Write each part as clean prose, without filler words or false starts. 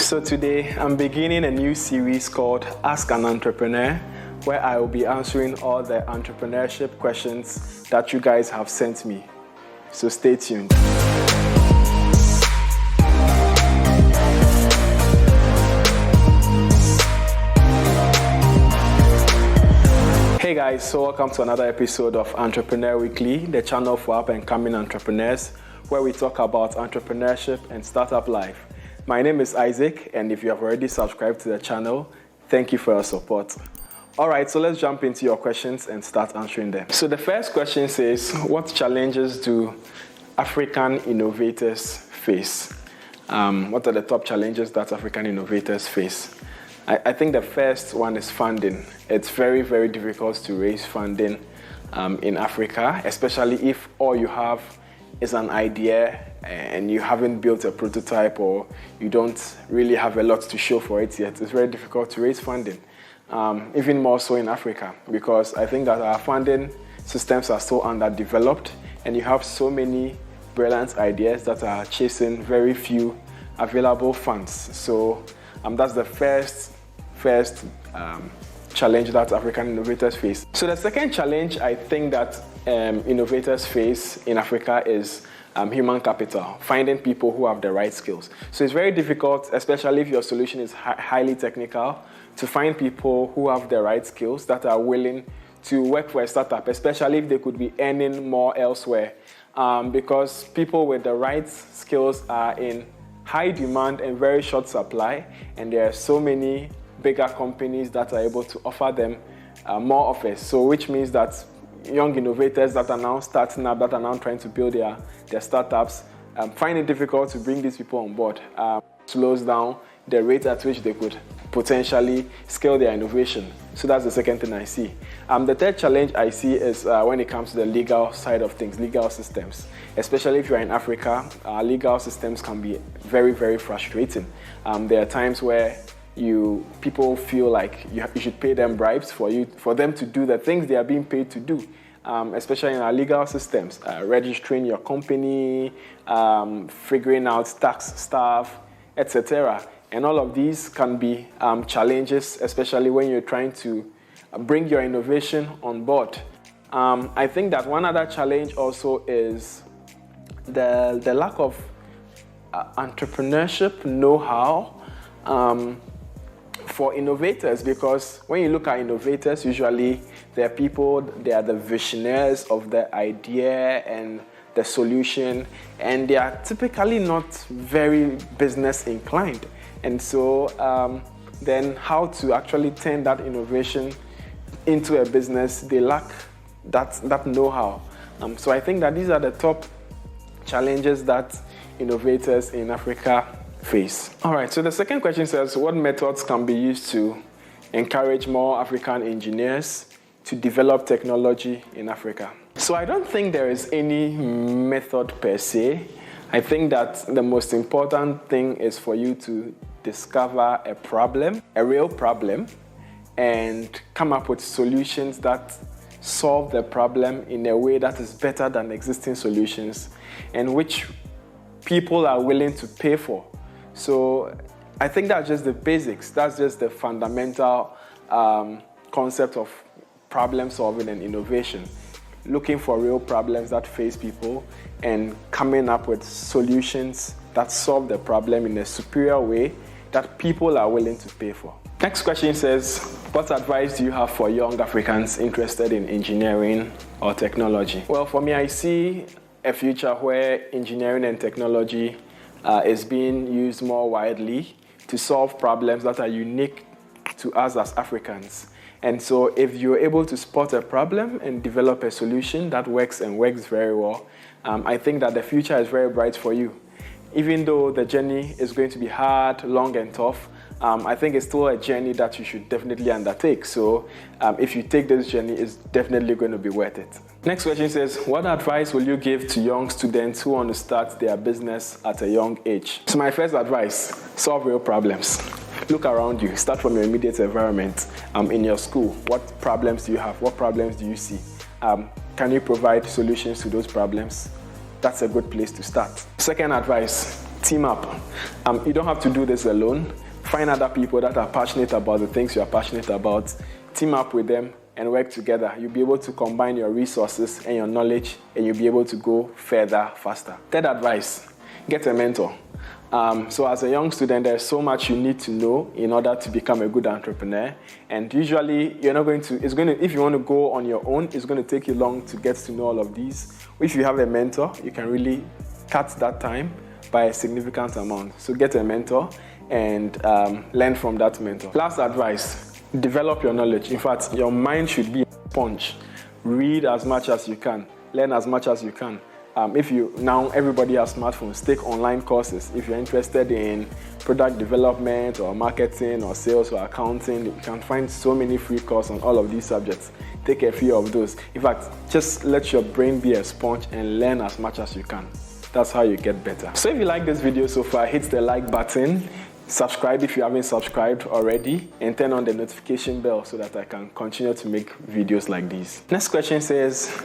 So today I'm beginning a new series called Ask an Entrepreneur, where I will be answering all the entrepreneurship questions that you guys have sent me. So stay tuned. Hey guys, so welcome to another episode of Entrepreneur Weekly, the channel for up and coming entrepreneurs, where we talk about entrepreneurship and startup life. My name is Isaac, and if you have already subscribed to the channel, thank you for your support. Alright, so let's jump into your questions and start answering them. So the first question says, what challenges do African innovators face? What are the top challenges that African innovators face? I think the first one is funding. It's very, very difficult to raise funding in Africa, especially if all you have is an idea and you haven't built a prototype or you don't really have a lot to show for it yet. It's very difficult to raise funding, even more so in Africa, because I think that our funding systems are so underdeveloped and you have so many brilliant ideas that are chasing very few available funds. So that's the first challenge that African innovators face. So the second challenge I think that innovators face in Africa is human capital, finding people who have the right skills. So it's very difficult, especially if your solution is highly technical, to find people who have the right skills that are willing to work for a startup, especially if they could be earning more elsewhere, because people with the right skills are in high demand and very short supply, and there are so many bigger companies that are able to offer them more offers. So which means that young innovators that are now starting up, that are now trying to build their startups, find it difficult to bring these people on board. Slows down the rate at which they could potentially scale their innovation. So that's the second thing I see. The third challenge I see is when it comes to the legal side of things, legal systems. Especially if you're in Africa, legal systems can be very, very frustrating. There are times where people feel like you should pay them bribes for them to do the things they are being paid to do, especially in our legal systems, registering your company, figuring out tax stuff, etc. And all of these can be challenges, especially when you're trying to bring your innovation on board. I think that one other challenge also is the lack of entrepreneurship know-how for innovators, because when you look at innovators, usually they are the visionaries of the idea and the solution, and they are typically not very business inclined. And so then how to actually turn that innovation into a business, they lack that know-how. So I think that these are the top challenges that innovators in Africa face. All right, so the second question says, what methods can be used to encourage more African engineers to develop technology in Africa? So I don't think there is any method per se. I think that the most important thing is for you to discover a problem, a real problem, and come up with solutions that solve the problem in a way that is better than existing solutions and which people are willing to pay for. So I think that's just the basics. That's just the fundamental concept of problem solving and innovation. Looking for real problems that face people and coming up with solutions that solve the problem in a superior way that people are willing to pay for. Next question says, what advice do you have for young Africans interested in engineering or technology? Well, for me, I see a future where engineering and technology is being used more widely to solve problems that are unique to us as Africans. And so if you're able to spot a problem and develop a solution that works and works very well, I think that the future is very bright for you. Even though the journey is going to be hard, long and tough, I think it's still a journey that you should definitely undertake. So if you take this journey, it's definitely going to be worth it. Next question says, what advice will you give to young students who want to start their business at a young age? So my first advice, solve real problems. Look around you. Start from your immediate environment. In your school, what problems do you have? What problems do you see? Can you provide solutions to those problems? That's a good place to start. Second advice, team up. You don't have to do this alone. Find other people that are passionate about the things you are passionate about. Team up with them and work together. You'll be able to combine your resources and your knowledge, and you'll be able to go further, faster. Third advice, get a mentor. So as a young student, there's so much you need to know in order to become a good entrepreneur. And usually, if you want to go on your own, it's going to take you long to get to know all of these. If you have a mentor, you can really cut that time by a significant amount. So get a mentor and learn from that mentor. Last advice, develop your knowledge. In fact, your mind should be a sponge. Read as much as you can. Learn as much as you can. Now everybody has smartphones, take online courses. If you're interested in product development or marketing or sales or accounting, you can find so many free courses on all of these subjects. Take a few of those. In fact, just let your brain be a sponge and learn as much as you can. That's how you get better. So if you like this video so far, hit the like button. Subscribe if you haven't subscribed already, and turn on the notification bell so that I can continue to make videos like these. Next question says,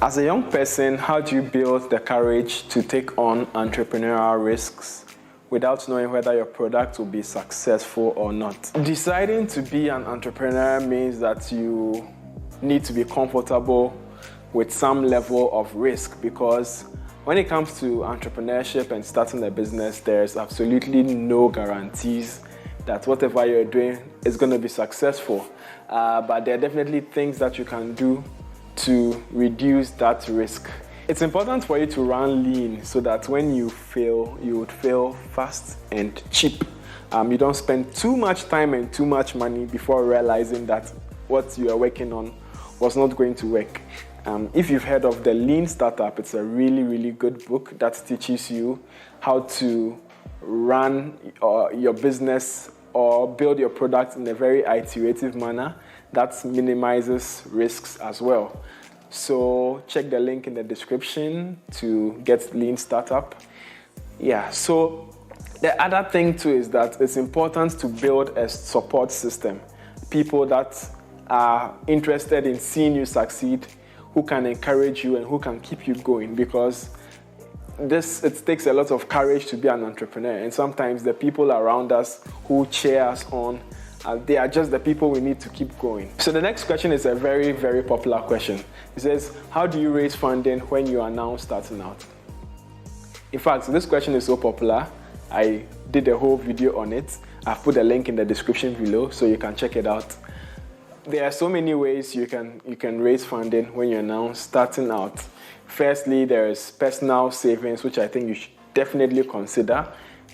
as a young person, how do you build the courage to take on entrepreneurial risks without knowing whether your product will be successful or not? Deciding to be an entrepreneur means that you need to be comfortable with some level of risk, because when it comes to entrepreneurship and starting a business, there's absolutely no guarantees that whatever you're doing is going to be successful. But there are definitely things that you can do to reduce that risk. It's important for you to run lean so that when you fail, you would fail fast and cheap. You don't spend too much time and too much money before realizing that what you are working on was not going to work. If you've heard of the Lean Startup, it's a really, really good book that teaches you how to run your business or build your product in a very iterative manner that minimizes risks as well. So check the link in the description to get Lean Startup. Yeah, so the other thing too is that it's important to build a support system. People that are interested in seeing you succeed, who can encourage you and who can keep you going, because it takes a lot of courage to be an entrepreneur, and sometimes the people around us who cheer us on, they are just the people we need to keep going. So the next question is a very, very popular question. It says, how do you raise funding when you are now starting out? In fact, this question is so popular, I did a whole video on it. I've put a link in the description below so you can check it out. There are so many ways you can raise funding when you're now starting out. Firstly, there is personal savings, which I think you should definitely consider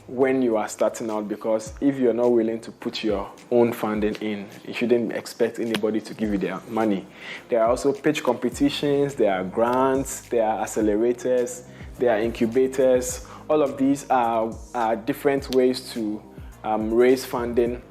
when you are starting out, because if you're not willing to put your own funding in, you shouldn't expect anybody to give you their money. There are also pitch competitions, there are grants, there are accelerators, there are incubators. All of these are different ways to raise funding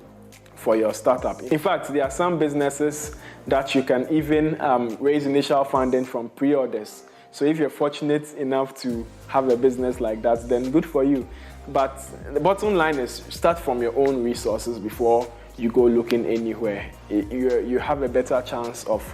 for your startup. In fact, there are some businesses that you can even raise initial funding from pre-orders. So if you're fortunate enough to have a business like that, then good for you. But the bottom line is start from your own resources before you go looking anywhere. You have a better chance of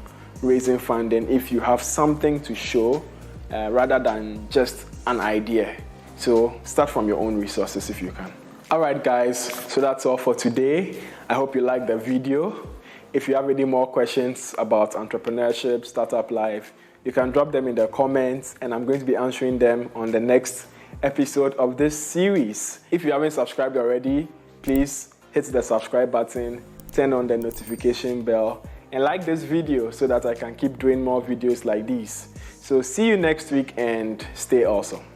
raising funding if you have something to show rather than just an idea. So start from your own resources if you can. Alright guys, so that's all for today. I hope you liked the video. If you have any more questions about entrepreneurship, startup life, you can drop them in the comments and I'm going to be answering them on the next episode of this series. If you haven't subscribed already, please hit the subscribe button, turn on the notification bell, and like this video so that I can keep doing more videos like these. So see you next week and stay awesome.